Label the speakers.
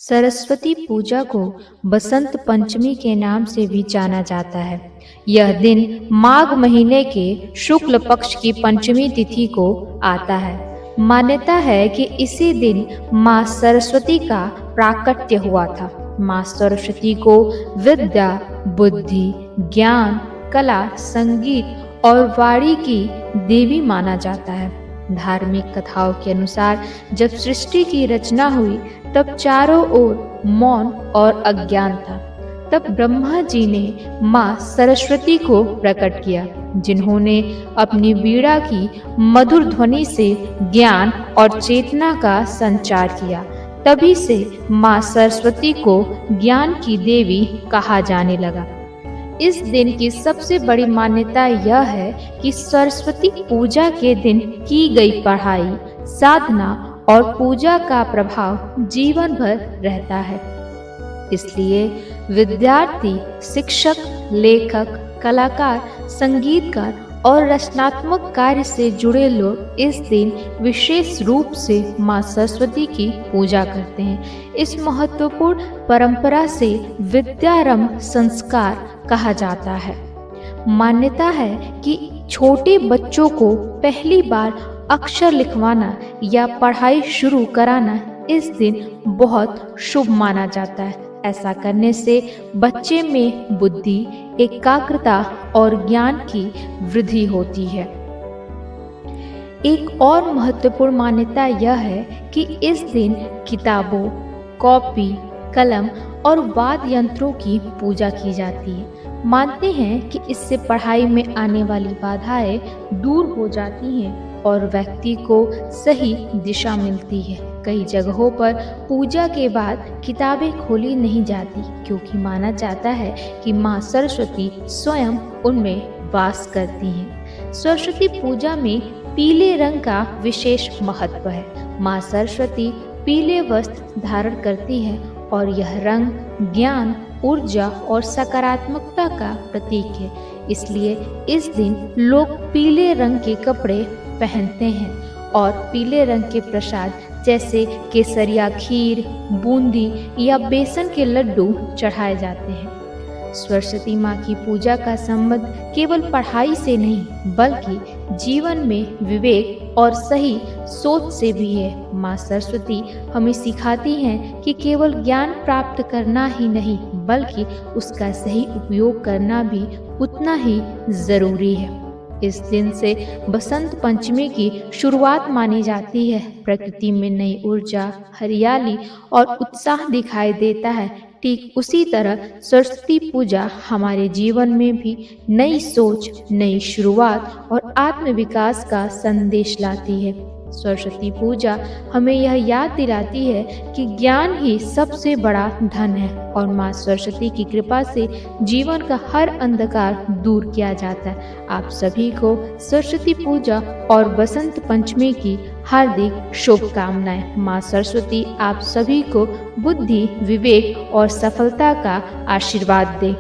Speaker 1: सरस्वती पूजा को बसंत पंचमी के नाम से भी जाना जाता है। यह दिन माघ महीने के शुक्ल पक्ष की पंचमी तिथि को आता है। मान्यता है कि इसी दिन माँ सरस्वती का प्राकट्य हुआ था। माँ सरस्वती को विद्या, बुद्धि, ज्ञान, कला, संगीत और वाणी की देवी माना जाता है। धार्मिक कथाओं के अनुसार जब सृष्टि की रचना हुई तब चारों ओर मौन और अज्ञान था। तब ब्रह्मा जी ने माँ सरस्वती को प्रकट किया, जिन्होंने अपनी वीणा की मधुर ध्वनि से ज्ञान और चेतना का संचार किया। तभी से माँ सरस्वती को ज्ञान की देवी कहा जाने लगा। इस दिन की सबसे बड़ी मान्यता यह है कि सरस्वती पूजा के दिन की गई पढ़ाई, साधना और पूजा का प्रभाव जीवन भर रहता है। इसलिए विद्यार्थी, शिक्षक, लेखक, कलाकार, संगीतकार और रचनात्मक कार्य से जुड़े लोग इस दिन विशेष रूप से माँ सरस्वती की पूजा करते हैं। इस महत्वपूर्ण परंपरा से विद्यारंभ संस्कार कहा जाता है। मान्यता है कि छोटे बच्चों को पहली बार अक्षर लिखवाना या पढ़ाई शुरू कराना इस दिन बहुत शुभ माना जाता है। ऐसा करने से बच्चे में बुद्धि, एकाग्रता और ज्ञान की वृद्धि होती है। एक और महत्वपूर्ण मान्यता यह है कि इस दिन किताबों, कॉपी, कलम और वाद्य यंत्रों की पूजा की जाती है। मानते हैं कि इससे पढ़ाई में आने वाली बाधाएं दूर हो जाती हैं और व्यक्ति को सही दिशा मिलती है। कई जगहों पर पूजा के बाद किताबें खोली नहीं जाती, क्योंकि माना जाता है कि माँ सरस्वती स्वयं उनमें वास करती हैं। सरस्वती पूजा में पीले रंग का विशेष महत्व है। माँ सरस्वती पीले वस्त्र धारण करती है और यह रंग ज्ञान, ऊर्जा और सकारात्मकता का प्रतीक है। इसलिए इस दिन लोग पीले रंग के कपड़े पहनते हैं और पीले रंग के प्रसाद जैसे केसरिया खीर, बूंदी या बेसन के लड्डू चढ़ाए जाते हैं। सरस्वती माँ की पूजा का संबंध केवल पढ़ाई से नहीं, बल्कि जीवन में विवेक और सही सोच से भी है। माँ सरस्वती हमें सिखाती हैं कि केवल ज्ञान प्राप्त करना ही नहीं, बल्कि उसका सही उपयोग करना भी उतना ही जरूरी है। इस दिन से बसंत पंचमी की शुरुआत मानी जाती है। प्रकृति में नई ऊर्जा, हरियाली और उत्साह दिखाई देता है। ठीक उसी तरह सरस्वती पूजा हमारे जीवन में भी नई सोच, नई शुरुआत और आत्मविकास का संदेश लाती है। सरस्वती पूजा हमें यह याद दिलाती है कि ज्ञान ही सबसे बड़ा धन है और माँ सरस्वती की कृपा से जीवन का हर अंधकार दूर किया जाता है। आप सभी को सरस्वती पूजा और बसंत पंचमी की हार्दिक शुभकामनाएं। माँ सरस्वती आप सभी को बुद्धि, विवेक और सफलता का आशीर्वाद दे।